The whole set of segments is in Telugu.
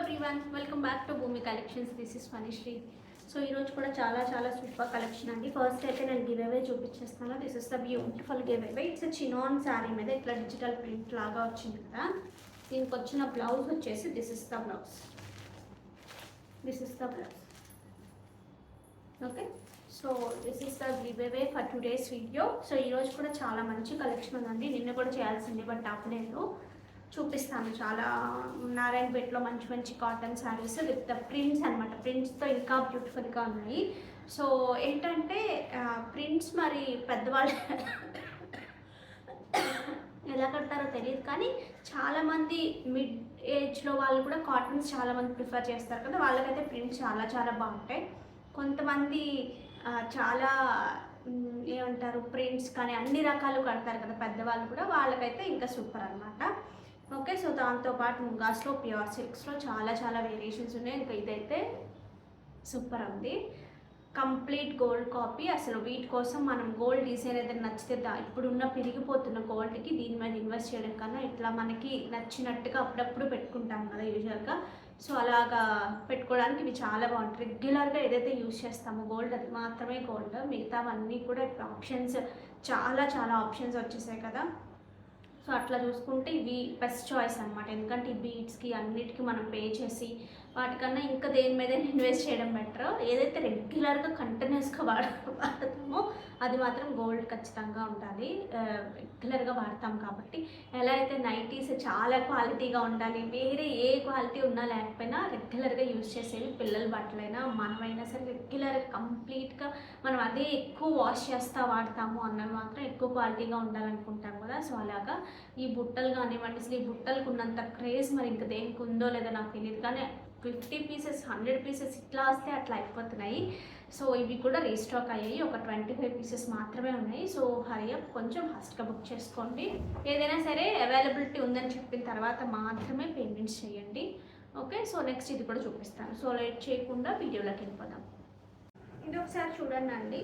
Everyone, welcome back to Bhoomi collections. This is Phanisri. So ఈరోజు కూడా చాలా సూపర్ కలెక్షన్ అండి. ఫస్ట్ అయితే నేను గివ్ అవే చూపించేస్తాను. This is the beautiful give away. It's chinon sari మీద ఇట్లా డిజిటల్ ప్రింట్ లాగా వచ్చింది కదా. దీనికి వచ్చిన బ్లౌజ్ వచ్చేసి this is the blouse. Okay, so this is the give away for today's video. So ఈరోజు కూడా చాలా మంచి కలెక్షన్ ఉందండి. నిన్న కూడా చేయాల్సింది బట్ అవ్వలేదు. చూపిస్తాను. చాలా నారాయణపేటలో మంచి కాటన్ శారీస్ విత్ ప్రింట్స్ అనమాట. ప్రింట్స్తో ఇంకా బ్యూటిఫుల్గా ఉన్నాయి. సో ఏంటంటే ప్రింట్స్ మరి పెద్దవాళ్ళు ఎలా కడతారో తెలియదు, కానీ చాలామంది మిడ్ ఏజ్లో వాళ్ళు కూడా కాటన్స్ చాలామంది ప్రిఫర్ చేస్తారు కదా. వాళ్ళకైతే ప్రింట్స్ చాలా బాగుంటాయి. కొంతమంది చాలా ఏమంటారు ప్రింట్స్ కానీ అన్ని రకాలు కడతారు కదా పెద్దవాళ్ళు కూడా, వాళ్ళకైతే ఇంకా సూపర్ అనమాట. ఓకే, సో దాంతోపాటు ముంగాస్లో ప్యూర్ సిల్క్స్లో చాలా వేరియేషన్స్ ఉన్నాయి. ఇంకా ఇదైతే సూపర్ ఉంది. Complete gold copy. అసలు వీటి కోసం మనం గోల్డ్ డిజైన్ ఏదైనా నచ్చితే ఇప్పుడున్న పెరిగిపోతున్న గోల్డ్కి దీని మీద ఇన్వెస్ట్ చేయడం కన్నా ఇట్లా మనకి నచ్చినట్టుగా అప్పుడప్పుడు పెట్టుకుంటాం కదా యూజువల్గా. సో అలాగా పెట్టుకోవడానికి ఇవి చాలా బాగుంటాయి. రెగ్యులర్గా ఏదైతే యూజ్ చేస్తామో గోల్డ్ అది మాత్రమే గోల్డ్. మిగతావన్నీ కూడా ఆప్షన్స్ చాలా ఆప్షన్స్ వచ్చేసాయి కదా. సో అట్లా చూసుకుంటే ఇవి బెస్ట్ చాయిస్ అనమాట. ఎందుకంటే ఈ బీట్స్కి అన్నిటికీ మనం పే చేసి వాటికన్నా ఇంకా దేని మీద ఇన్వెస్ట్ చేయడం బెటర్. ఏదైతే రెగ్యులర్గా కంటిన్యూస్గా వాడతామో అది మాత్రం గోల్డ్ ఖచ్చితంగా ఉండాలి. రెగ్యులర్గా వాడతాం కాబట్టి. ఎలా అయితే నైటీస్ చాలా క్వాలిటీగా ఉండాలి, వేరే ఏ క్వాలిటీ ఉన్నా లేకపోయినా రెగ్యులర్గా యూజ్ చేసేవి పిల్లల బట్టలైనా మనమైనా సరే రెగ్యులర్గా కంప్లీట్గా మనం అదే ఎక్కువ వాష్ చేస్తూ వాడతాము అన్నది మాత్రం ఎక్కువ క్వాలిటీగా ఉండాలనుకుంటాం కదా. సో అలాగా ఈ బుట్టలు కానివ్వండి, అసలు ఈ బుట్టలకు ఉన్నంత క్రేజ్ మరి ఇంకా దేనికి ఉందో లేదో నాకు తెలియదు, కానీ 50 పీసెస్ 100 పీసెస్ ఇట్లా వస్తే అట్లా అయిపోతున్నాయి. సో ఇవి కూడా రీస్టాక్ అయ్యాయి. ఒక 25 పీసెస్ మాత్రమే ఉన్నాయి. సో హరియప్ కొంచెం ఫాస్ట్గా బుక్ చేసుకోండి. ఏదైనా సరే అవైలబిలిటీ ఉందని చెప్పిన తర్వాత మాత్రమే పేమెంట్స్ చేయండి. ఓకే, సో నెక్స్ట్ ఇది కూడా చూపిస్తాను. సో లేట్ చేయకుండా వీడియోలోకి వెళ్ళిపోదాం. ఇది ఒకసారి చూడండి అండి.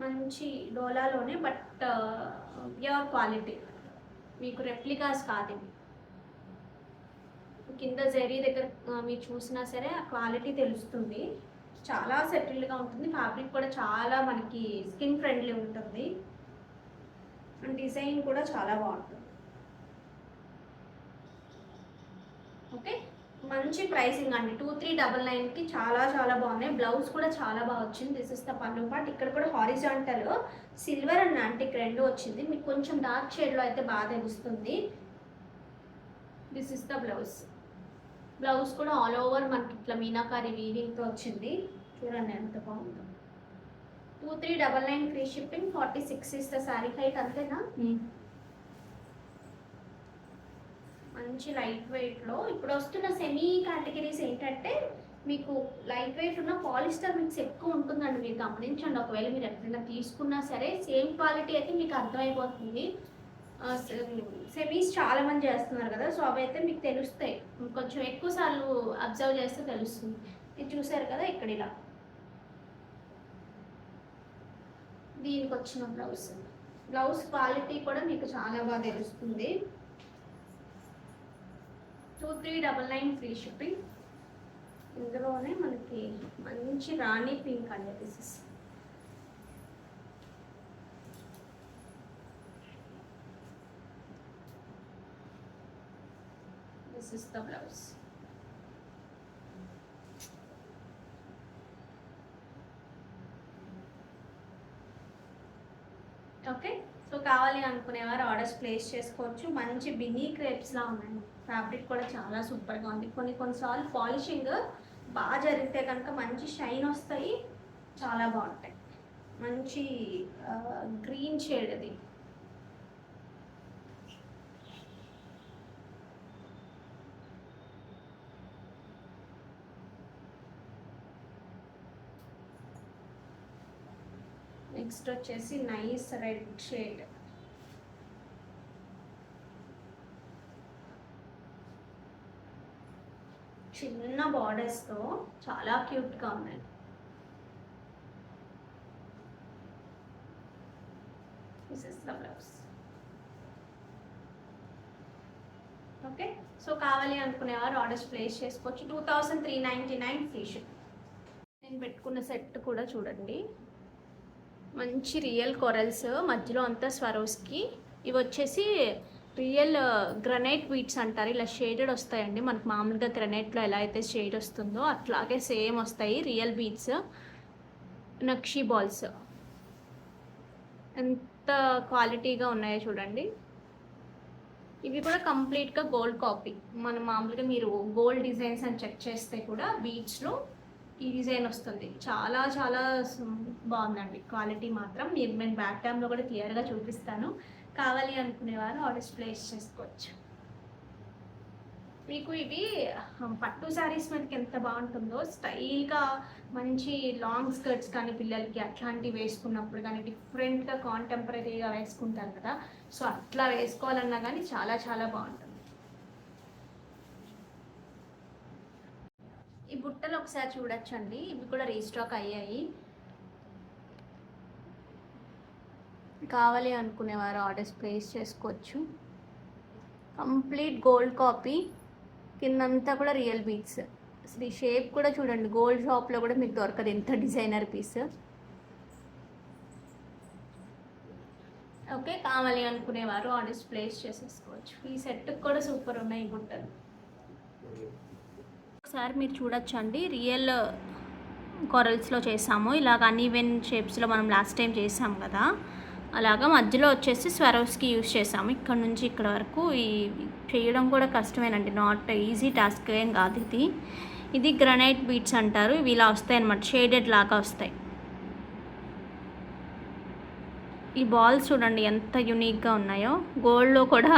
మంచి డోలాలోనే బట్ ప్యూర్ క్వాలిటీ, మీకు రెప్లికాస్ కాదు. కింద జరీ దగ్గర మీరు చూసినా సరే ఆ క్వాలిటీ తెలుస్తుంది. చాలా సెటిల్డ్గా ఉంటుంది. ఫ్యాబ్రిక్ కూడా చాలా మనకి స్కిన్ ఫ్రెండ్లీ ఉంటుంది. డిజైన్ కూడా చాలా బాగుంటుంది. ఓకే, మంచి ప్రైసింగ్ అండి. 2399కి చాలా బాగున్నాయి. బ్లౌజ్ కూడా చాలా బాగా వచ్చింది. దిస్ ఇస్ ద పళ్ళు పార్ట్. ఇక్కడ కూడా హారిజాంటల్ సిల్వర్ అండ్ యాంటిక్ రెండు వచ్చింది. మీకు కొంచెం డార్క్ షేడ్లో అయితే బాగా తెలుస్తుంది. This is the blouse. Blouse కూడా ఆల్ ఓవర్ మనకి ఇట్లా మీనాకారి వీవింగ్తో వచ్చింది. చూడండి ఎంత బాగుందో. 2399 free shipping. 46 is the sari height. అంతేనా? మంచి లైట్ వెయిట్లో ఇప్పుడు వస్తున్న సెమీ కేటగిరీస్ ఏంటంటే మీకు లైట్ వెయిట్ ఉన్న పాలిస్టర్ మిక్స్ ఎక్కువ ఉంటుందండి. మీరు గమనించండి. ఒకవేళ మీరు ఎక్కడైనా తీసుకున్నా సరే సేమ్ క్వాలిటీ అయితే మీకు అర్థమైపోతుంది. సెమీస్ చాలా మంది చేస్తున్నారు కదా, సో అవి అయితే మీకు తెలుస్తాయి. కొంచెం ఎక్కువ సార్లు అబ్జర్వ్ చేస్తే తెలుస్తుంది. ఇది చూసారు కదా ఇక్కడ ఇలా. దీనికి వచ్చిన బ్లౌజ్ క్వాలిటీ కూడా మీకు చాలా బాగా తెలుస్తుంది. 2399 ఫ్రీ షిప్పింగ్. ఇందులోనే మనకి మంచి రాణి పింక్ అండి. This is the blouse. Okay, so కావాలి అనుకునేవారు ఆర్డర్స్ ప్లేస్ చేసుకోవచ్చు. మంచి బిన్నీ క్రేప్స్లా ఉన్నాయి. ఫ్యాబ్రిక్ కూడా చాలా సూపర్గా ఉంది. కొన్నిసార్లు పాలిషింగ్ బాగా జరిగితే కనుక మంచి షైన్ వస్తాయి, చాలా బాగుంటాయి. మంచి గ్రీన్ షేడ్ అది. నెక్స్ట్ వచ్చేసి నైస్ రెడ్ షేడ్. చిన్న బార్డర్స్తో చాలా క్యూట్గా ఉన్నాయి. This is the blouse. Okay, so కావాలి అనుకునేవారు ఆర్డర్స్ ప్లేస్ చేసుకోవచ్చు. 2399 ఫ్రీ షిప్. నేను పెట్టుకున్న సెట్ కూడా చూడండి, మంచి రియల్ కొరల్స్, మధ్యలో అంతా స్వరోస్కి. ఇవి వచ్చేసి రియల్ గ్రనైట్ బీట్స్ అంటారు, ఇలా షేడెడ్ వస్తాయండి. మనకు మామూలుగా గ్రనైట్లో ఎలా అయితే షేడ్ వస్తుందో అట్లాగే సేమ్ వస్తాయి రియల్ బీట్స్. నక్షీ బాల్స్ ఎంత క్వాలిటీగా ఉన్నాయో చూడండి. ఇవి కూడా కంప్లీట్గా గోల్డ్ కాపీ. మనం మామూలుగా మీరు గోల్డ్ డిజైన్స్ అని చెక్ చేస్తే కూడా బీట్స్లో ఈ డిజైన్ వస్తుంది. చాలా చాలా బాగుందండి క్వాలిటీ మాత్రం. నేను బ్యాక్ క్యామ్లో కూడా క్లియర్గా చూపిస్తాను. కావాలి అనుకునేవారు ఆర్డర్స్ ప్లేస్ చేసుకోవచ్చు. మీకు ఇవి పట్టు శారీస్ మీదకి ఎంత బాగుంటుందో, స్టైల్గా మంచి లాంగ్ స్కర్ట్స్ కానీ పిల్లలకి అట్లాంటివి వేసుకున్నప్పుడు కానీ డిఫరెంట్గా కాంటెంపరీగా వేసుకుంటారు కదా, సో అట్లా వేసుకోవాలన్నా కానీ చాలా చాలా బాగుంటుంది. ఈ బుట్టలు ఒకసారి చూడొచ్చండి, ఇవి కూడా రీస్టాక్ అయ్యాయి. కావాలి అనుకునేవారు ఆర్డర్స్ ప్లేస్ చేసుకోవచ్చు. కంప్లీట్ గోల్డ్ కాపీ, కిందంతా కూడా రియల్ బీట్స్. అసలు ఈ షేప్ కూడా చూడండి, గోల్డ్ షాప్లో కూడా మీకు దొరకదు ఎంత డిజైనర్ పీస్. ఓకే, కావాలి అనుకునేవారు ఆర్డర్స్ ప్లేస్ చేసేసుకోవచ్చు. ఈ సెట్కి కూడా సూపర్ ఉన్నాయి ఈ బుట్టలు. ఒకసారి మీరు చూడొచ్చు అండి, రియల్ కొరల్స్లో చేసాము. ఇలాగ అన్ఈవెన్ షేప్స్లో మనం లాస్ట్ టైం చేసాము కదా, అలాగా మధ్యలో వచ్చేసి స్వరోస్కి యూజ్ చేసాము. ఇక్కడ నుంచి ఇక్కడ వరకు ఈ చేయడం కూడా కష్టమేనండి, నాట్ ఈజీ టాస్క్ ఏం కాదు ఇది. ఇది గ్రనైట్ బీట్స్ అంటారు. ఇవి ఇలా వస్తాయి అన్నమాట, షేడెడ్ లాగా వస్తాయి. ఈ బాల్స్ చూడండి ఎంత యూనిక్గా ఉన్నాయో, గోల్డ్లో కూడా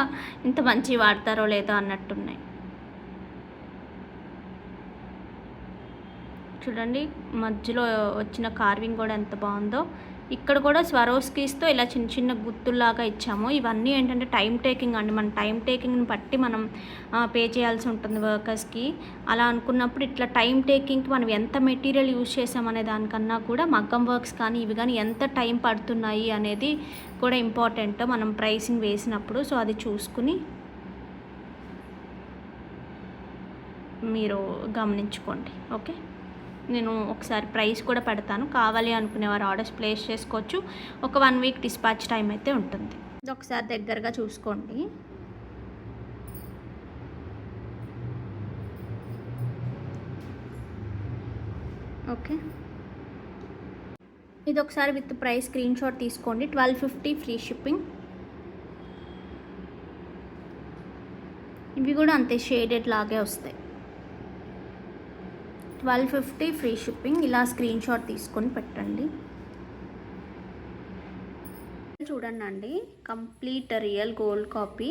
ఇంత మంచి వాడతారో లేదో అన్నట్టున్నాయి. చూడండి మధ్యలో వచ్చిన కార్వింగ్ కూడా ఎంత బాగుందో. ఇక్కడ కూడా స్వరోస్కీస్తో ఇలా చిన్న చిన్న గుత్తుల్లాగా ఇచ్చాము. ఇవన్నీ ఏంటంటే టైం టేకింగ్ అండి, మన టైం టేకింగ్ని బట్టి మనం పే చేయాల్సి ఉంటుంది వర్కర్స్కి. అలా అనుకున్నప్పుడు ఇట్లా టైం టేకింగ్కి మనం ఎంత మెటీరియల్ యూజ్ చేసామనే దానికన్నా కూడా మగ్గం వర్క్స్ కానీ ఇవి కానీ ఎంత టైం పడుతున్నాయి అనేది కూడా ఇంపార్టెంట్ మనం ప్రైసింగ్ వేసినప్పుడు. సో అది చూసుకుని మీరు గమనించుకోండి. ఓకే, నేను ఒకసారి ప్రైస్ కూడా పెడతాను. కావాలి అనుకునేవారు ఆర్డర్స్ ప్లేస్ చేసుకోవచ్చు. ఒక 1 వీక్ డిస్పాచ్ టైం అయితే ఉంటుంది. ఇది ఒకసారి దగ్గరగా చూసుకోండి. ఓకే, ఇది ఒకసారి విత్ ప్రైస్ స్క్రీన్ షాట్ తీసుకోండి. 1250 ఫ్రీ షిప్పింగ్. ఇవి కూడా అంతే షేడెడ్ లాగే వస్తాయి. 1250 ఫ్రీ షిప్పింగ్. ఇలా స్క్రీన్ షాట్ తీసుకొని పెట్టండి. చూడండి అండి, కంప్లీట్ రియల్ గోల్డ్ కాపీ,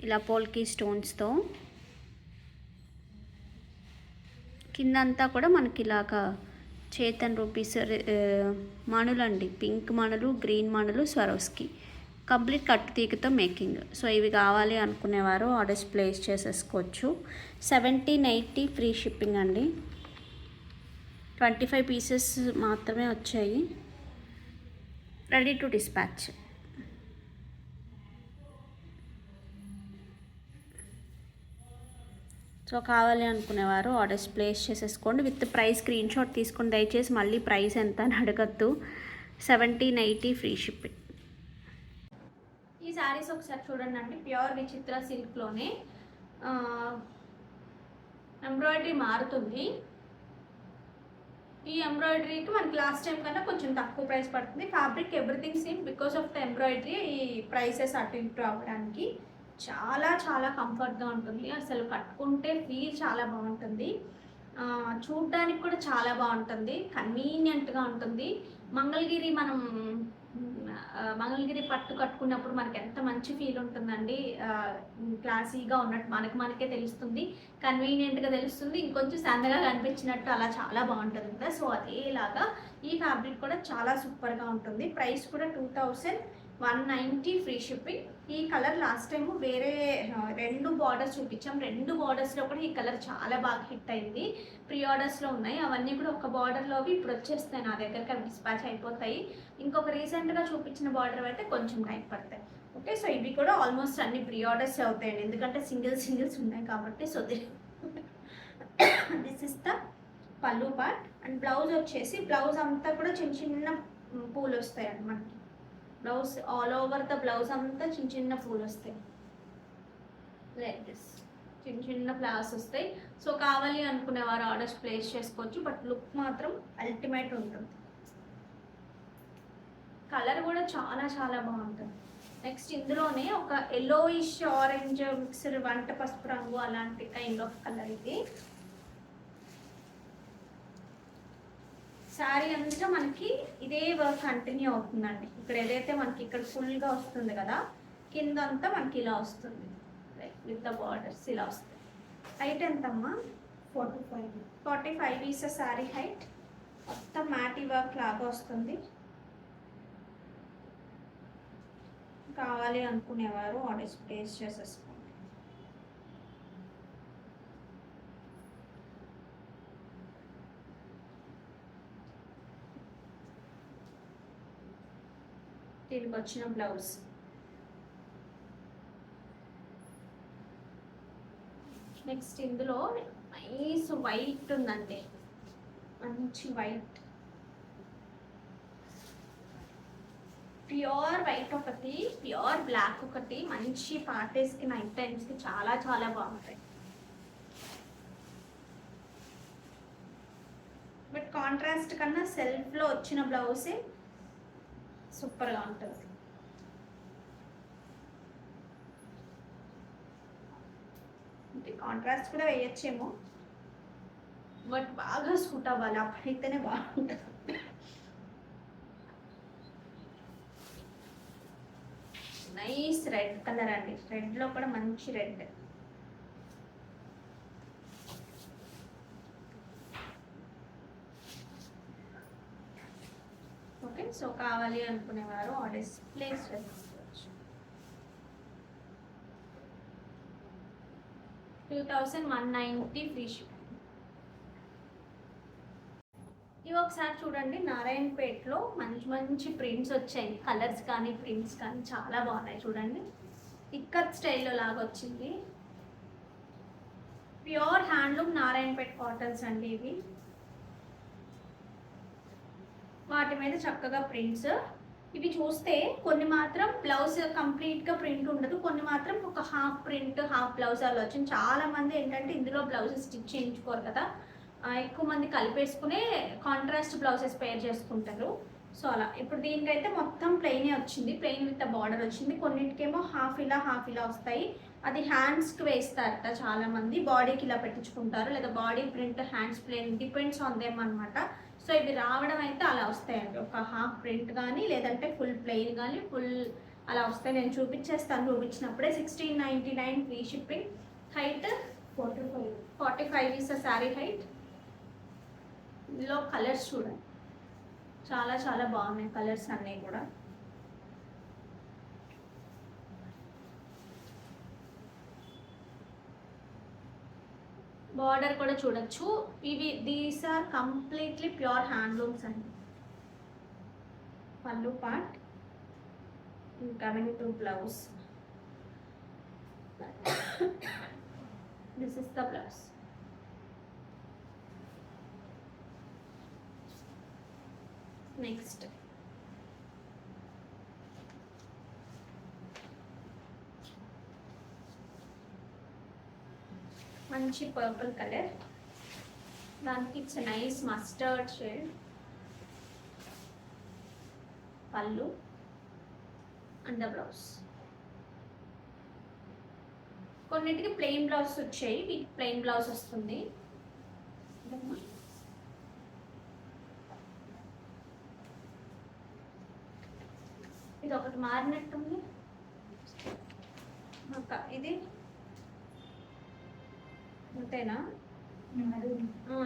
ఇలా పోల్కీ స్టోన్స్తో. కిందంతా కూడా మనకి ఇలాగా చేతన్ రూపీస్ మణులండి, పింక్ మణులు, గ్రీన్ మణులు, స్వరోస్కి కంప్లీట్ కట్టు తీగతో మేకింగ్. సో ఇవి కావాలి అనుకునేవారు ఆర్డర్స్ ప్లేస్ చేసేసుకోవచ్చు. 1780 ఫ్రీ షిప్పింగ్ అండి. 25 పీసెస్ మాత్రమే వచ్చాయి. Ready to dispatch. సో కావాలి అనుకునేవారు ఆర్డర్స్ ప్లేస్ చేసేసుకోండి. విత్ ప్రైస్ స్క్రీన్ షాట్ తీసుకొని దయచేసి మళ్ళీ ప్రైస్ ఎంత అని అడగద్దు. 1780 ఫ్రీ షిప్పింగ్. ఈ శారీస్ ఒకసారి చూడండి అండి, ప్యూర్ విచిత్ర సిల్క్లోనే ఎంబ్రాయిడరీ మారుతుంది. ఈ ఎంబ్రాయిడరీకి మనకి లాస్ట్ టైం కన్నా కొంచెం తక్కువ ప్రైస్ పడుతుంది. Fabric everything same, because of the embroidery ఈ ప్రైసెస్ అటు ఇటు అవ్వడానికి చాలా చాలా కంఫర్ట్గా ఉంటుంది. అసలు కట్టుకుంటే ఫీల్ చాలా బాగుంటుంది, చూడడానికి కూడా చాలా బాగుంటుంది, కన్వీనియంట్గా ఉంటుంది. మంగళగిరి మంగళగిరి పట్టు కట్టుకున్నప్పుడు మనకి ఎంత మంచి ఫీల్ ఉంటుందండి. క్లాసీగా ఉన్నట్టు మనకే తెలుస్తుంది, కన్వీనియంట్గా తెలుస్తుంది, ఇంకొంచెం సన్నగా కనిపించినట్టు అలా చాలా బాగుంటుంది కదా. సో అదేలాగా ఈ ఫ్యాబ్రిక్ కూడా చాలా సూపర్గా ఉంటుంది. ప్రైస్ కూడా 2190 ఫ్రీ షిప్పింగ్. ఈ కలర్ లాస్ట్ టైము వేరే 2 బార్డర్స్ చూపించాం. 2 బార్డర్స్లో కూడా ఈ కలర్ చాలా బాగా హిట్ అయింది. ప్రీ ఆర్డర్స్లో ఉన్నాయి, అవన్నీ కూడా ఒక బార్డర్లోవి ఇప్పుడు వచ్చేస్తాయి నా దగ్గరికి, అవి డిస్పాచ్ అయిపోతాయి. ఇంకొక రీసెంట్గా చూపించిన బార్డర్ అయితే కొంచెం టైం పడతాయి. ఓకే, సో ఇవి కూడా ఆల్మోస్ట్ అన్ని ప్రీ ఆర్డర్స్ అవుతాయండి, ఎందుకంటే సింగిల్స్ ఉన్నాయి కాబట్టి. సో దిస్ ఇస్ ద పళ్ళు పార్ట్. అండ్ బ్లౌజ్ వచ్చేసి, బ్లౌజ్ అంతా కూడా చిన్న చిన్న పూలు వస్తాయండి మనకి. Blouse all over the blouse అంతా చిన్న చిన్న పూలు వస్తాయి, లైక్ దిస్. చిన్న చిన్న ఫ్లవర్స్ వస్తాయి. సో కావాలి అనుకునేవారు ఆర్డర్స్ ప్లేస్ చేసుకోవచ్చు. బట్ లుక్ మాత్రం అల్టిమేట్ ఉంటుంది. కలర్ కూడా చాలా చాలా బాగుంటుంది. నెక్స్ట్ ఇందులోనే ఒక ఎల్లోయిష్ ఆరెంజ్ మిక్స్డ్ వంట పసుపు రంగు అలాంటి కైండ్ ఆఫ్ కలర్ ఇది. శారీ అంతా మనకి ఇదే వర్క్ కంటిన్యూ అవుతుందండి. ఇక్కడ ఏదైతే మనకి ఇక్కడ ఫుల్గా వస్తుంది కదా, కింద అంతా మనకి ఇలా వస్తుంది విత్ ద బార్డర్స్ ఇలా వస్తుంది. హైట్ ఎంతమ్మా? 45 ఈస్ శారీ హైట్. మొత్తం మ్యాటీ వర్క్ లాగా వస్తుంది. కావాలి అనుకునేవారు ఆర్డర్స్ ప్లేస్ చేసేసుకోండి. దీనికి వచ్చిన బ్లౌజ్. నెక్స్ట్ ఇందులో నైస్ వైట్ ఉందండి, మంచి వైట్, ప్యూర్ వైట్ ఒకటి, ప్యూర్ బ్లాక్ ఒకటి. మంచి పార్టీస్కి నైట్ టైమ్స్కి చాలా చాలా బాగుంటాయి. బట్ కాంట్రాస్ట్ కన్నా సెల్ఫ్లో వచ్చిన బ్లౌజే సూపర్గా ఉంటుంది. కాంట్రాస్ట్ కూడా వేయచ్చేమో, బట్ బాగా సూట్ అవ్వాలి, అప్పుడైతేనే బాగుంటుంది. నైస్ రెడ్ కలర్ అండి, రెడ్లో కూడా మంచి రెడ్. ఓకే, సో కావాలి అనుకునేవారు ఆర్డర్స్ ప్లేస్ చేసుకోవచ్చు. 2190 ఫ్రీ షిప్పింగ్. ఇవి ఒకసారి చూడండి, నారాయణపేటలో మంచి మంచి ప్రింట్స్ వచ్చాయి. కలర్స్ కానీ ప్రింట్స్ కానీ చాలా బాగున్నాయి. చూడండి, ఇక్కత్ స్టైల్లో లాగా వచ్చింది. ప్యూర్ హ్యాండ్లూమ్ నారాయణపేట కాటన్స్ అండి ఇవి. వాటి మీద చక్కగా ప్రింట్స్. ఇవి చూస్తే కొన్ని మాత్రం బ్లౌజ్ కంప్లీట్గా ప్రింట్ ఉండదు, కొన్ని మాత్రం ఒక హాఫ్ ప్రింట్ హాఫ్ బ్లౌజ్ అలా వచ్చింది. చాలామంది ఏంటంటే ఇందులో బ్లౌజెస్ స్టిచ్ చేయించుకోరు కదా, ఎక్కువ మంది కలిపేసుకునే కాంట్రాస్ట్ బ్లౌజెస్ పేర్ చేసుకుంటారు. సో అలా ఇప్పుడు దీనికైతే మొత్తం ప్లెయినే వచ్చింది, ప్లెయిన్ విత్ బార్డర్ వచ్చింది. కొన్నిటికేమో హాఫ్ ఇలా వస్తాయి. అది హ్యాండ్స్కి వేస్తారట చాలామంది, బాడీకి ఇలా పెట్టించుకుంటారు, లేదా body print hands plain, depends on them అనమాట. సో ఇవి రావడం అయితే అలా వస్తాయండి, ఒక హాఫ్ ప్రింట్ కానీ లేదంటే ఫుల్ ప్లెయిన్ కానీ ఫుల్ అలా వస్తాయి. నేను చూపించేస్తాను చూపించినప్పుడే. 1699 free shipping. Height 45 is sari height. ఇందులో కలర్స్ చూడండి, చాలా చాలా బాగున్నాయి కలర్స్ అన్నీ కూడా. బార్డర్ కూడా చూడొచ్చు. ఇవి these are completely pure handlooms అండి. పళ్ళు part, coming to blouse. This is the blouse. Next మంచి పర్పుల్ కలర్, దానికి ఇట్స్ నైస్ మస్టర్డ్ షేడ్. పళ్ళు అండ్ ద బ్లౌజ్. కొన్నిటికి ప్లెయిన్ బ్లౌజ్ వచ్చాయి, వీటికి ప్లెయిన్ బ్లౌజ్ వస్తుంది. ఇది ఒకటి మారినట్టుంది, ఇది అంతేనా?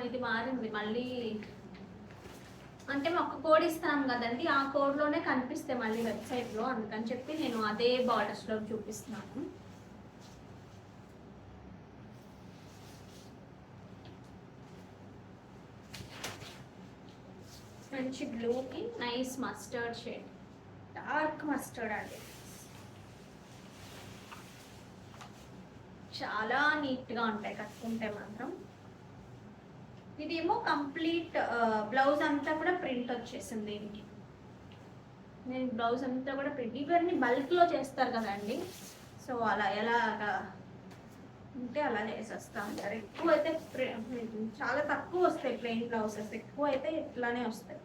ఇది మారింది మళ్ళీ, అంటే ఒక కోడ్ ఇస్తాం కదండి, ఆ కోడ్లోనే కనిపిస్తాయి మళ్ళీ వెబ్సైట్లో, అందుకని చెప్పి నేను అదే బార్డర్స్లో చూపిస్తున్నాను. మంచి బ్లూకి nice mustard shade, dark mustard అండి. చాలా నీట్గా ఉంటాయి కట్టుకుంటే మాత్రం. ఇదేమో కంప్లీట్ బ్లౌజ్ అంతా కూడా ప్రింట్ వచ్చేసింది దీనికి. నేను బ్లౌజ్ అంతా కూడా ప్రింట్, ఇవన్నీ బల్క్లో చేస్తారు కదండి, సో అలా ఎలాగా ఉంటే అలా చేసేస్తా ఉంటారు. ఎక్కువ అయితే చాలా తక్కువ వస్తాయి ప్లెయిన్ బ్లౌజెస్, ఎక్కువ అయితే ఇట్లానే వస్తాయి.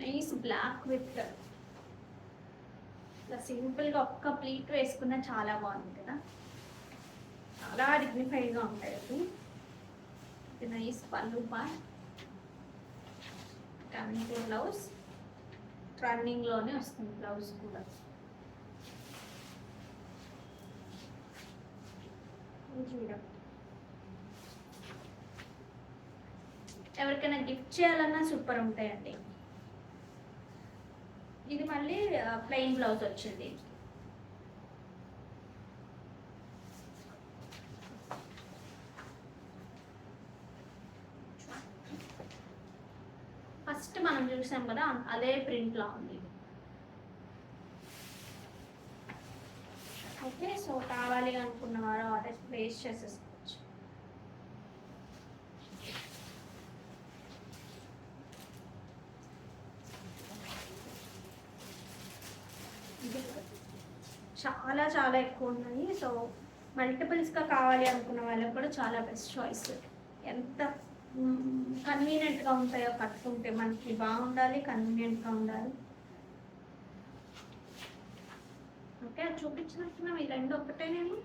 నైస్ బ్లాక్ విత్ ఇట్లా సింపుల్గా ఒక్క ప్లీట్ వేసుకున్నా చాలా బాగుంది కదా, చాలా డిగ్నిఫైడ్గా ఉంటాయి అది. ఇది నైస్ పళ్ళు పార్ట్, టర్నింగ్ బ్లౌజ్, రన్నింగ్లోనే వస్తుంది బ్లౌజ్ కూడా. ఎవరికైనా గిఫ్ట్ చేయాలన్నా సూపర్ ఉంటాయండి. ఇది మళ్ళీ ప్లెయిన్ బ్లౌజ్ వచ్చింది. ఫస్ట్ మనం చూసాం కదా అదే ప్రింట్లో ఉంది. ఓకే, సో కావాలి అనుకున్న వారు ఆర్డర్ ప్లేస్ చేసేసుకోవచ్చు. చాలా చాలా ఎక్కువ ఉన్నాయి, సో మల్టిపుల్స్గా కావాలి అనుకున్న వాళ్ళకి కూడా చాలా బెస్ట్ చాయిస్. ఎంత కన్వీనియంట్గా ఉంటాయో కట్టుకుంటే, మనకి బాగుండాలి, కన్వీనియంట్గా ఉండాలి. ఓకే, అది చూపించినట్టున్నా ఈ రెండు ఒకటేనేమో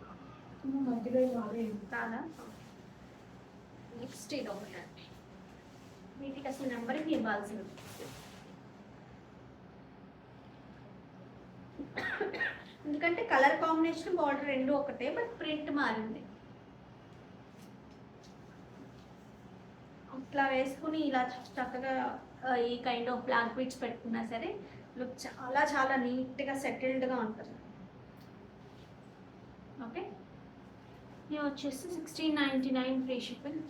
కాదా. నెక్స్ట్ ఇది ఒకటి, వీటికి అసలు నెంబర్కి ఇవ్వాల్సింది. ఎందుకంటే కలర్ కాంబినేషన్ బార్డర్ రెండు ఒకటే, బట్ ప్రింట్ మారింది. ఇట్లా వేసుకుని ఇలా చక్కగా ఈ కైండ్ ఆఫ్ బ్లాక్ బీడ్స్ పెట్టుకున్నా సరే లుక్ చాలా చాలా నీట్గా సెటిల్డ్గా ఉంటుంది. ఓకే, ఇది వచ్చేసి 1699 ఫ్రీ షిప్పింగ్.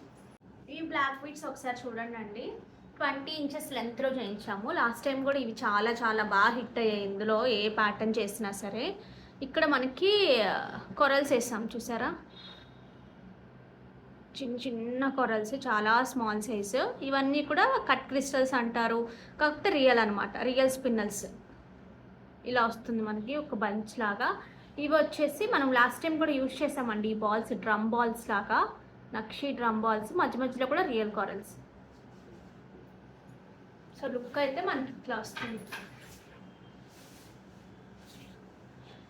ఈ బ్లాక్ బీడ్స్ ఒకసారి చూడండి అండి, 20 ఇంచెస్ లెంత్లో చేయించాము. లాస్ట్ టైం కూడా ఇవి చాలా చాలా బాగా హిట్ అయ్యాయి. ఇందులో ఏ ప్యాటర్న్ చేసినా సరే. ఇక్కడ మనకి కొరల్స్ వేసాం చూసారా, చిన్న చిన్న కొరల్స్, చాలా స్మాల్ సైజు. ఇవన్నీ కూడా కట్ క్రిస్టల్స్ అంటారు, కాకపోతే రియల్ అనమాట, రియల్ స్పిన్నల్స్. ఇలా వస్తుంది మనకి ఒక బంచ్ లాగా. ఇవి వచ్చేసి మనం లాస్ట్ టైం కూడా యూజ్ చేసామండి, ఈ బాల్స్ డ్రమ్ బాల్స్ లాగా, నక్షి డ్రమ్ బాల్స్, మధ్య మధ్యలో కూడా రియల్ కొరల్స్. సో లుక్ అయితే మనకి ఇట్లా వస్తుంది.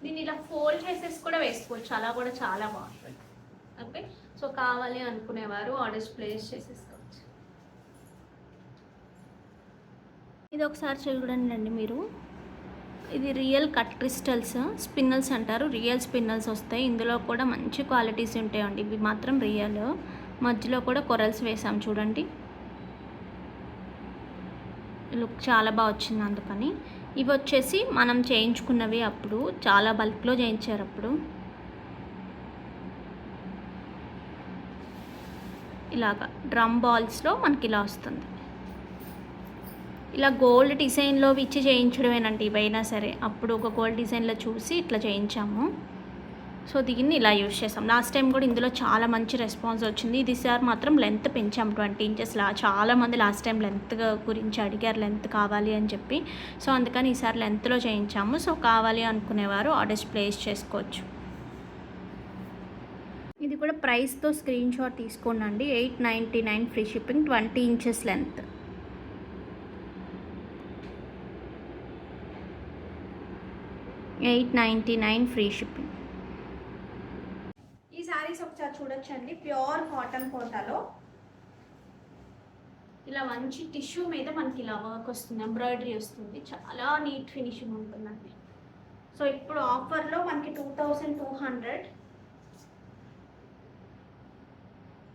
దీన్ని ఇలా ఫోల్డ్ చేసేసి కూడా వేసుకోవచ్చు, అలా కూడా చాలా బాగుంటుంది. ఓకే, సో కావాలి అనుకునేవారు ఆర్డర్స్ ప్లేస్ చేసేసుకోవచ్చు. ఇది ఒకసారి చూడండి అండి మీరు, ఇది రియల్ కట్ క్రిస్టల్స్ స్పిన్నల్స్ అంటారు, రియల్ స్పిన్నల్స్ వస్తాయి. ఇందులో కూడా మంచి క్వాలిటీస్ ఉంటాయండి, ఇవి మాత్రం రియల్. మధ్యలో కూడా కొరల్స్ వేసాం చూడండి, లుక్ చాలా బాగా వచ్చింది అందుకని. ఇవి వచ్చేసి మనం చేయించుకున్నవి, అప్పుడు చాలా బల్క్లో చేయించారు అప్పుడు. ఇలాగా డ్రమ్ బాల్స్లో మనకి ఇలా వస్తుంది. ఇలా గోల్డ్ డిజైన్లో ఇచ్చి చేయించడమేనండి ఇవైనా సరే. అప్పుడు ఒక గోల్డ్ డిజైన్లో చూసి ఇట్లా చేయించాము. సో దీన్ని ఇలా యూజ్ చేసాం. లాస్ట్ టైం కూడా ఇందులో చాలా మంచి రెస్పాన్స్ వచ్చింది. ఇది సార్ మాత్రం లెంత్ పెంచాం 20 ఇంచెస్. చాలామంది లాస్ట్ టైం లెంత్ గురించి అడిగారు, లెంత్ కావాలి అని చెప్పి. సో అందుకని ఈసారి లెంత్లో చేయించాము. సో కావాలి అనుకునేవారు ఆర్డర్స్ ప్లేస్ చేసుకోవచ్చు. ఇది కూడా ప్రైస్తో స్క్రీన్ షాట్ తీసుకోండి. 899 free shipping, 20 inches length. $899 free shipping. ఈ శారీస్ ఒకసారి చూడొచ్చండి, ప్యూర్ కాటన్ కోటాలో ఇలా మంచి టిష్యూ మీద మనకి ఇలా వర్క్ వస్తుంది, ఎంబ్రాయిడరీ వస్తుంది, చాలా నీట్ ఫినిషింగ్ ఉంటుందండి. సో ఇప్పుడు ఆఫర్లో మనకి 2200.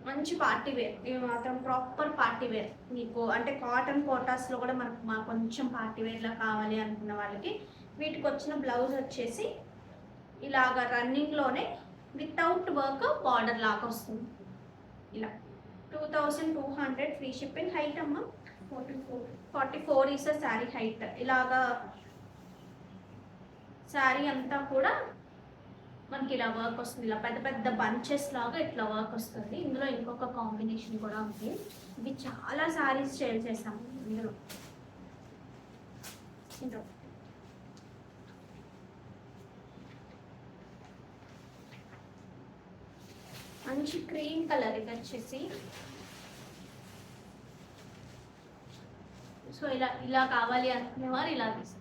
మంచి పార్టీ వేర్, ఇవి మాత్రం ప్రాపర్ పార్టీ వేర్. మీకు అంటే కాటన్ కోటాస్లో కూడా మనకు కొంచెం పార్టీ వేర్లా కావాలి అనుకున్న వాళ్ళకి వీటికి వచ్చిన బ్లౌజ్ వచ్చేసి ఇలాగా రన్నింగ్లోనే వితౌట్ వర్క్ బార్డర్ లాగా వస్తుంది. ఇలా 2200 ఫ్రీ షిప్పింగ్. హైట్ అమ్మ 44 ఈస్ శారీ హైట్. ఇలాగా శారీ అంతా కూడా మనకి ఇలా వర్క్ వస్తుంది, ఇలా పెద్ద పెద్ద బంచెస్ లాగా ఇట్లా వర్క్ వస్తుంది. ఇందులో ఇంకొక కాంబినేషన్ కూడా ఉంది. ఇవి చాలా సారీస్ సేల్ చేసాము ఇందులో. మంచి క్రీమ్ కలర్ ఇది వచ్చేసి. సో ఇలా ఇలా కావాలి అనుకునేవారు ఇలా తీసుకో.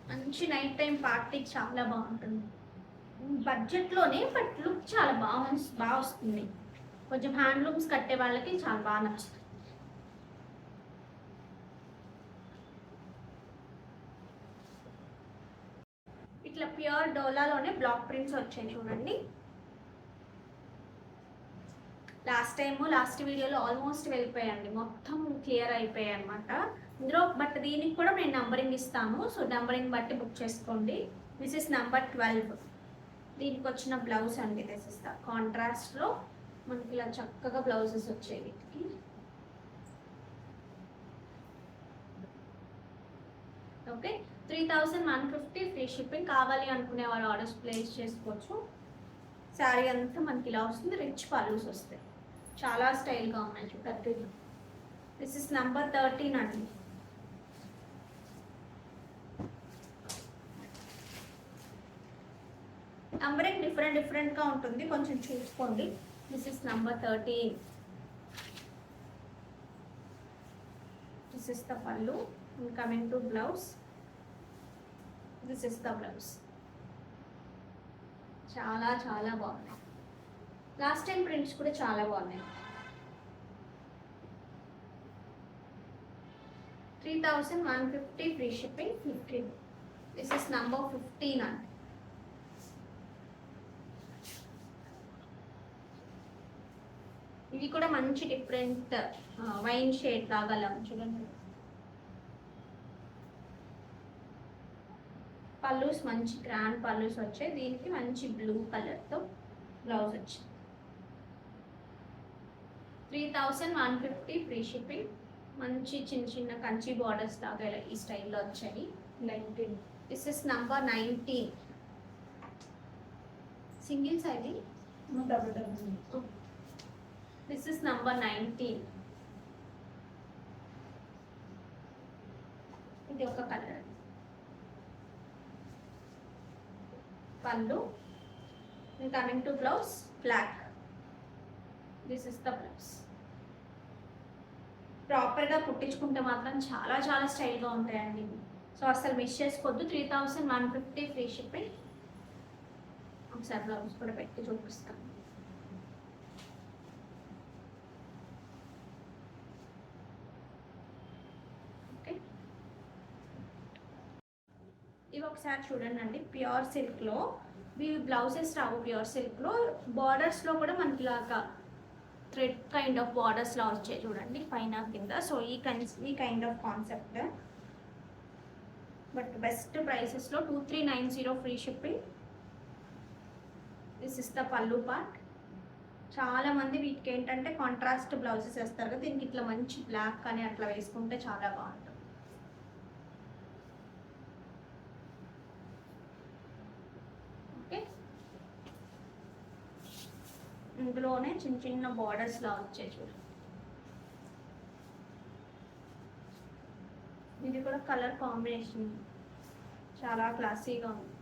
మంచి నైట్ టైం పార్టీకి చాలా బాగుంటుంది. బడ్జెట్లోనే బట్ లుక్ చాలా బాగా వస్తుంది. కొంచెం హ్యాండ్లూమ్స్ కట్టే వాళ్ళకి చాలా బాగా నచ్చుతుంది. ఇట్లా ప్యూర్ డోలాలోనే బ్లాక్ ప్రింట్స్ వచ్చాయి చూడండి. లాస్ట్ వీడియోలో ఆల్మోస్ట్ వెళ్ళిపోయాయండి, మొత్తం క్లియర్ అయిపోయాయి అనమాట ఇందులో. బట్ దీనికి కూడా నేను నంబరింగ్ ఇస్తాను, సో నంబరింగ్ బట్టి బుక్ చేసుకోండి. This is number 12. దీనికి వచ్చిన బ్లౌజ్ అండి దిస్ ఇస్ ద కాంట్రాస్ట్లో. మనకి ఇలా చక్కగా బ్లౌజెస్ వచ్చాయి వీటికి. Okay, 3150 free shipping. కావాలి అనుకునే వాళ్ళు ఆర్డర్స్ ప్లేస్ చేసుకోవచ్చు. శారీ అంతా మనకి ఇలా వస్తుంది, రిచ్ పల్లూస్ వస్తాయి, చాలా స్టైల్గా ఉన్నాయి చూడండి. దిస్ ఇస్ నంబర్ 13 అండి. నంబరింగ్ డిఫరెంట్గా ఉంటుంది, కొంచెం చూసుకోండి. This is number 13. This is the pallu. Coming to blouse, this is the blouse. చాలా చాలా బాగున్నాయి. లాస్ట్ టైం ప్రింట్స్ కూడా చాలా బాగున్నాయి. 3150 free shipping 15. This is number 15 అండి. ఇవి కూడా మంచి డిఫరెంట్ వైన్ షేడ్ లాగా చూడండి. పల్లూస్ మంచి గ్రాండ్ పల్లూస్ వచ్చాయి. దీనికి మంచి బ్లూ కలర్తో బ్లౌజ్ వచ్చింది. 3150 ఫ్రీ షిప్పింగ్. మంచి చిన్న చిన్న కంచి బార్డర్స్ లాగా ఈ స్టైల్లో వచ్చాయి. 19. This is number 19. Single size. This is number 19. ఇది ఒక కలర్. పళ్ళు. Coming to blouse black. This is the blouse. ప్రాపర్గా కుట్టించుకుంటే మాత్రం చాలా చాలా స్టైల్గా ఉంటాయండి. సో అసలు మిస్ చేసుకోవద్దు. 3150 ఫ్రీ షిప్పింగ్. ఒకసారి బ్లౌజ్ కూడా పెట్టి చూపిస్తాను. ఓకే, ఇవి ఒకసారి చూడండి అండి. ప్యూర్ సిల్క్లో ఇవి బ్లౌజెస్ రావు. ప్యూర్ సిల్క్లో బార్డర్స్లో కూడా మనకి ఇలాగా థ్రెడ్ కైండ్ ఆఫ్ బార్డర్స్లా వచ్చాయి చూడండి పైన కింద. సో ఈ kind of concept. But best ప్రైసెస్లో 2390 free shipping. This is the pallu part. చాలామంది వీటికి ఏంటంటే కాంట్రాస్ట్ బ్లౌజెస్ వేస్తారు కదా, దీనికి ఇట్లా మంచి బ్లాక్ కానీ అట్లా వేసుకుంటే చాలా బాగుంటుంది. ఓకే, ఇందులోనే చిన్న చిన్న బార్డర్స్లా వచ్చాయి చూడండి. ఇది కూడా కలర్ కాంబినేషన్ చాలా క్లాసీగా ఉంది.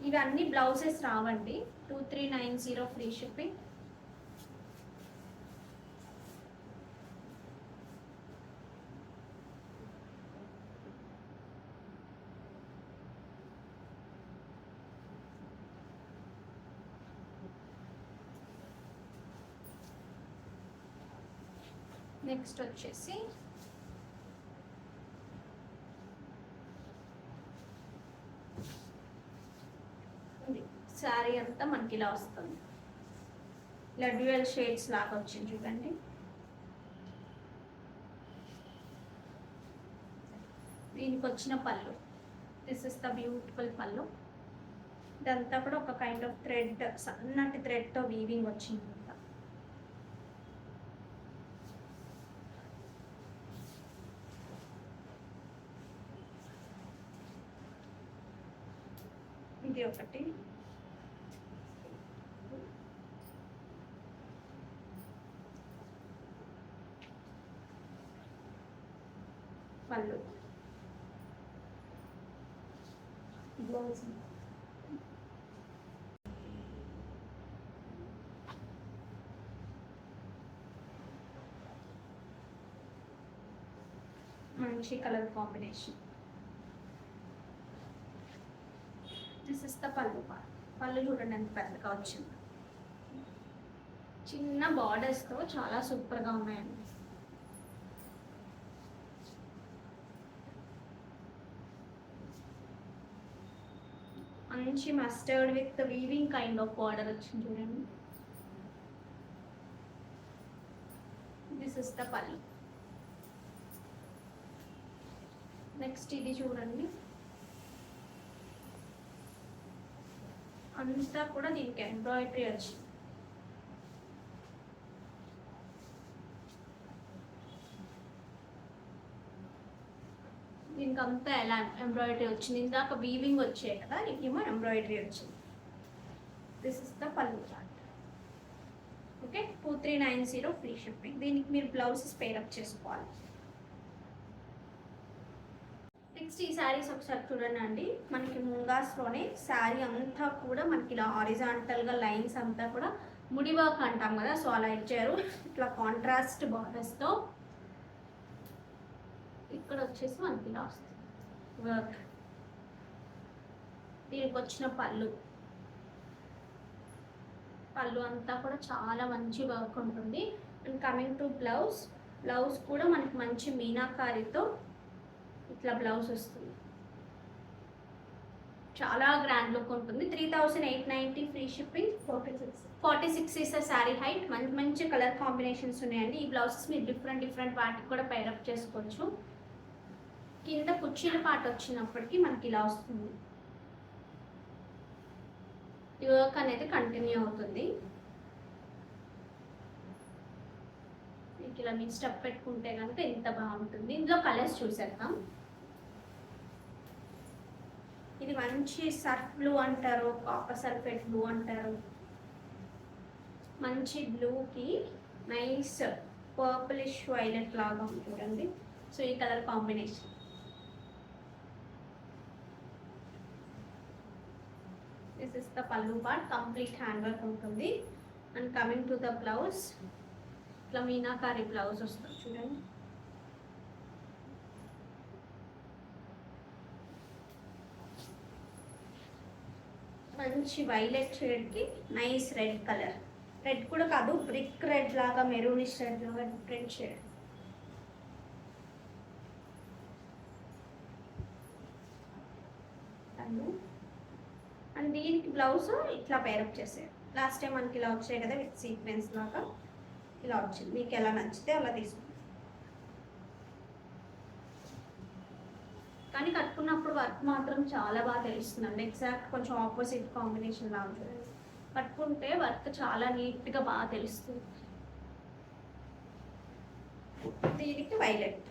ఇవన్నీ బ్లౌజెస్ రావండి. 2390 ఫ్రీ షిప్పింగ్. నెక్స్ట్ వచ్చేసి శారీ అంతా మనకి ఇలా వస్తుంది. ఇలా డ్యూయల్ షేడ్స్ లాగా వచ్చింది చూడండి. దీనికి వచ్చిన పళ్ళు. దిస్ ఇస్ ద బ్యూటిఫుల్ పళ్ళు. ఇదంతా కూడా ఒక కైండ్ ఆఫ్ థ్రెడ్, సన్నటి థ్రెడ్తో వీవింగ్ వచ్చింది. ఒకటి, పళ్ళు, బ్లౌజ్, మంచి colour combination. This is the పళ్ళు పార్ట్. పళ్ళు చూడండి ఎంత పెద్దగా వచ్చింది. చిన్న బార్డర్స్తో చాలా సూపర్గా ఉన్నాయండి. మంచి mustard with weaving kind of border వచ్చింది చూడండి. దిస్ ఇస్ ద పళ్ళు. నెక్స్ట్ ఇది చూడండి, అంతా కూడా దీనికి ఎంబ్రాయిడరీ వచ్చింది. దీనికి అంతా ఎలా ఎంబ్రాయిడరీ వచ్చింది. ఇందాక వీవింగ్ వచ్చాయి కదా, ఇకేమో ఎంబ్రాయిడరీ వచ్చింది. దిస్ ఇస్ ద పళ్ళు పార్ట్. Okay, 2390 free shipping. దీనికి మీరు బ్లౌజెస్ పేరప్ చేసుకోవాలి. నెక్స్ట్ ఈ శారీస్ ఒకసారి చూడండి. మనకి ముంగాస్లోనే శారీ అంతా కూడా మనకి ఇలా హారిజాంటల్గా లైన్స్ అంతా కూడా ముడి వర్క్ అంటాం కదా, సో అలా ఇచ్చారు. ఇట్లా కాంట్రాస్ట్ బార్డర్స్తో ఇక్కడ వచ్చేసి మనకి ఇలా వస్తుంది వర్క్. దీనికి వచ్చిన పళ్ళు, పళ్ళు అంతా కూడా చాలా మంచి వర్క్ ఉంటుంది. And coming to blouse, blouse కూడా మనకి మంచి మీనాకారితో ఇట్లా బ్లౌజ్ వస్తుంది. చాలా గ్రాండ్ లుక్ ఉంటుంది. 3890 free shipping. 46 is sari height. మంచి మంచి కలర్ కాంబినేషన్స్ ఉన్నాయండి. ఈ బ్లౌజెస్ మీరు డిఫరెంట్ వాటికి కూడా పేరప్ చేసుకోవచ్చు. కింద కుర్చీల పాట వచ్చినప్పటికీ మనకి ఇలా వస్తుంది. ఈ వర్క్ అనేది కంటిన్యూ అవుతుంది. ఇలా మీరు స్టెప్ పెట్టుకుంటే కనుక ఎంత బాగుంటుంది. ఇందులో కలర్స్ చూసేద్దాం. ఇది మంచి సర్ఫ్ బ్లూ అంటారు, కాపర్ సల్ఫేట్ బ్లూ అంటారు. మంచి బ్లూకి నైస్ పర్పులిష్ వైలెట్ లాగా ఉంటుందండి. సో ఈ colour combination. This is the pallu part. Complete hand work ఉంటుంది. And coming to the blouse, ఇట్లా మీనాకారి బ్లౌజ్ వస్తుంది చూడండి. మంచి వైలెట్ షేడ్కి నైస్ రెడ్ కలర్. రెడ్ కూడా కాదు, బ్రిక్ రెడ్ లాగా, మెరూనిష్ రెడ్ లాగా డిఫరెంట్ షేడ్. అండ్ దీనికి బ్లౌజ్ ఇట్లా పేరప్ చేసారు. లాస్ట్ టైం మనకి ఇలా వచ్చాయి కదా విత్ సీక్వెన్స్ లాగా, ఇలా వచ్చింది. మీకు ఎలా నచ్చితే అలా తీసుకోండి. కానీ కట్టుకున్నప్పుడు వర్క్ మాత్రం చాలా బాగా తెలుస్తుందండి. ఎగ్జాక్ట్ కొంచెం ఆపోజిట్ కాంబినేషన్ లాగా చూడండి. కట్టుకుంటే వర్క్ చాలా నీట్గా బాగా తెలుస్తుంది. దీనికి వైలెట్.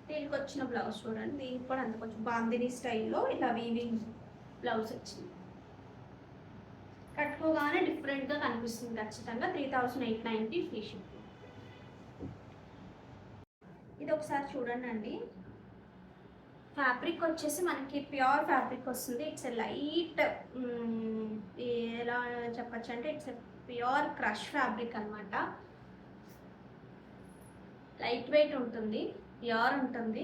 దీనికి వచ్చిన బ్లౌజ్ చూడండి. దీనికి కూడా అంత కొంచెం బాందిని స్టైల్లో ఇలా వీవింగ్ బ్లౌజ్ వచ్చింది. కట్టుకోగానే డిఫరెంట్గా కనిపిస్తుంది ఖచ్చితంగా. 3890 ఫ్రీ షిప్పింగ్. ఇది ఒకసారి చూడండి. ఫ్యాబ్రిక్ వచ్చేసి మనకి ప్యూర్ ఫ్యాబ్రిక్ వస్తుంది. ఇట్స్ ఎ లైట్, ఎలా చెప్పచ్చు అంటే it's a pure crush fabric అనమాట. లైట్ వెయిట్ ఉంటుంది, ప్యూర్ ఉంటుంది.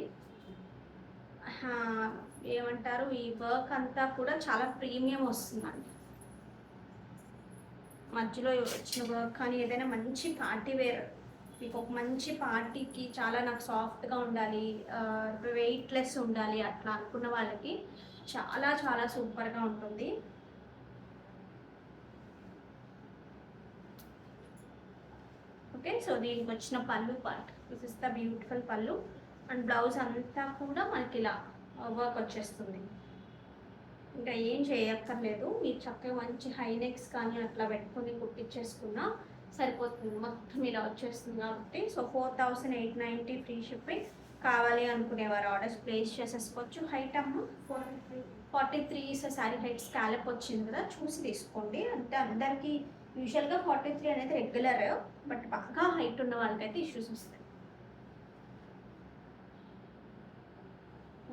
ఏమంటారు, ఈ వర్క్ అంతా కూడా చాలా ప్రీమియం వస్తుందండి. మధ్యలో వచ్చిన వర్క్ కానీ ఏదైనా మంచి పార్టీ వేర్, మీకు ఒక మంచి పార్టీకి చాలా నాకు సాఫ్ట్గా ఉండాలి, వెయిట్లెస్ ఉండాలి అట్లా అనుకున్న వాళ్ళకి చాలా చాలా సూపర్గా ఉంటుంది. ఓకే, సో దీనికి వచ్చిన పళ్ళు part. This is the beautiful పళ్ళు. అండ్ బ్లౌజ్ అంతా కూడా మనకి ఇలా వర్క్ వచ్చేస్తుంది. ఇంకా ఏం చేయక్కర్లేదు. మీరు చక్కగా మంచి హై నెక్స్ కానీ అట్లా పెట్టుకొని కుట్టించేసుకున్నా సరిపోతుంది, మొత్తం ఇలా వచ్చేస్తుంది కాబట్టి. So 4890 free shipping. కావాలి అనుకునేవారు ఆర్డర్స్ ప్లేస్ చేసేసుకోవచ్చు. హైట్ అమ్మ 43 శారీ హైట్ స్కాలప్ వచ్చింది కదా, చూసి తీసుకోండి. అంటే అందరికీ యూజువల్గా 43 అనేది రెగ్యులర్, బట్ బాగా హైట్ ఉన్న వాళ్ళకైతే ఇష్యూస్ వస్తాయి.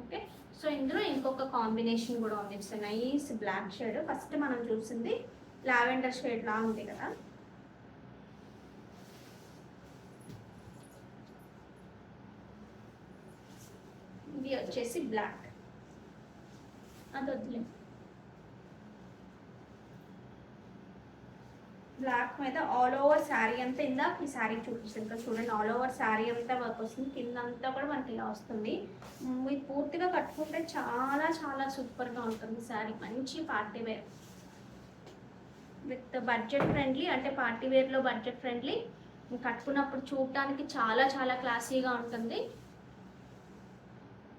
ఓకే, సో ఇందులో ఇంకొక కాంబినేషన్ కూడా ఉంది. It's nice black shade. First మనం చూసింది లావెండర్ షేడ్ లా ఉంది కదా, ఇది వచ్చేసి బ్లాక్. అది వద్దులే, బ్లాక్ మీద ఆల్ ఓవర్ శారీ అంతా, ఇందాక ఈ శారీ చూపిస్తుంది ఇంకా చూడండి, ఆల్ ఓవర్ శారీ అంతా వర్క్ వస్తుంది. కింద అంతా కూడా మనకి ఇలా వస్తుంది. ఇది పూర్తిగా కట్టుకుంటే చాలా చాలా సూపర్గా ఉంటుంది శారీ. మంచి party wear with budget friendly, అంటే పార్టీ వేర్లో బడ్జెట్ ఫ్రెండ్లీ. కట్టుకున్నప్పుడు చూడటానికి చాలా చాలా క్లాసీగా ఉంటుంది.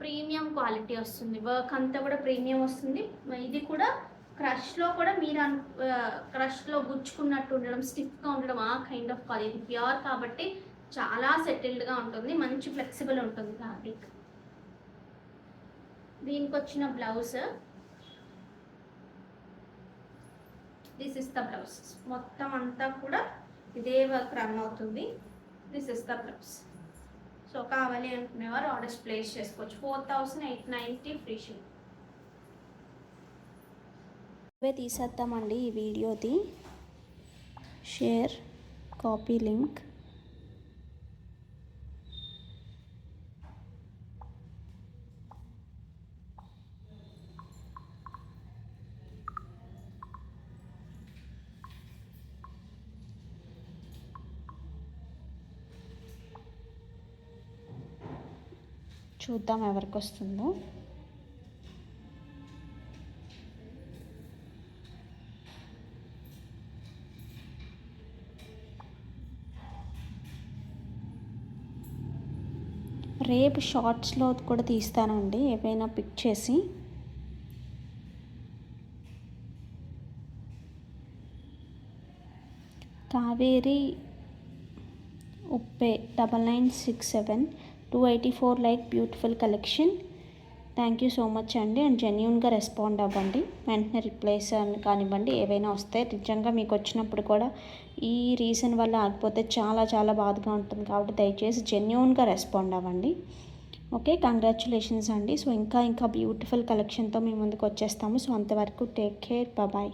ప్రీమియం క్వాలిటీ వస్తుంది, వర్క్ అంతా కూడా ప్రీమియం వస్తుంది. ఇది కూడా క్రష్లో కూడా మీరు క్రష్లో గుచ్చుకున్నట్టు ఉండడం, స్టిఫ్గా ఉండడం, ఆ కైండ్ ఆఫ్ క్వాలిటీ. ప్యూర్ కాబట్టి చాలా సెటిల్డ్గా ఉంటుంది, మంచి ఫ్లెక్సిబుల్ ఉంటుంది ఫ్యాబ్రిక్. దీనికి వచ్చిన blouse, this is the blouse. మొత్తం అంతా కూడా ఇదే వర్క్ రన్ అవుతుంది. This is the blouse. So కావాలి అనుకునేవారు ఆర్డర్స్ ప్లేస్ చేసుకోవచ్చు. 4890 ఫ్రీ షిప్. తీసేద్దామండి ఈ వీడియోది. Share, copy link. చూద్దాం ఎవరికి వస్తుందో. రేపు షార్ట్స్లో కూడా తీస్తానండి, ఏవైనా పిక్ చేసి. కావేరి ఉప్పే 9967 284 like beautiful collection. Thank you so much అండి. అండ్ జెన్యూన్గా రెస్పాండ్ అవ్వండి, వెంటనే రిప్లైస్ కానివ్వండి. ఏవైనా వస్తాయి నిజంగా మీకు వచ్చినప్పుడు కూడా ఈ రీజన్ వల్ల ఆగిపోతే చాలా చాలా బాధగా ఉంటుంది. కాబట్టి దయచేసి జెన్యూన్గా రెస్పాండ్ అవ్వండి. ఓకే, కంగ్రాచులేషన్స్ అండి. సో ఇంకా బ్యూటిఫుల్ కలెక్షన్తో మీ ముందుకు వచ్చేస్తాము. సో అంతవరకు టేక్ కేర్, బాయ్.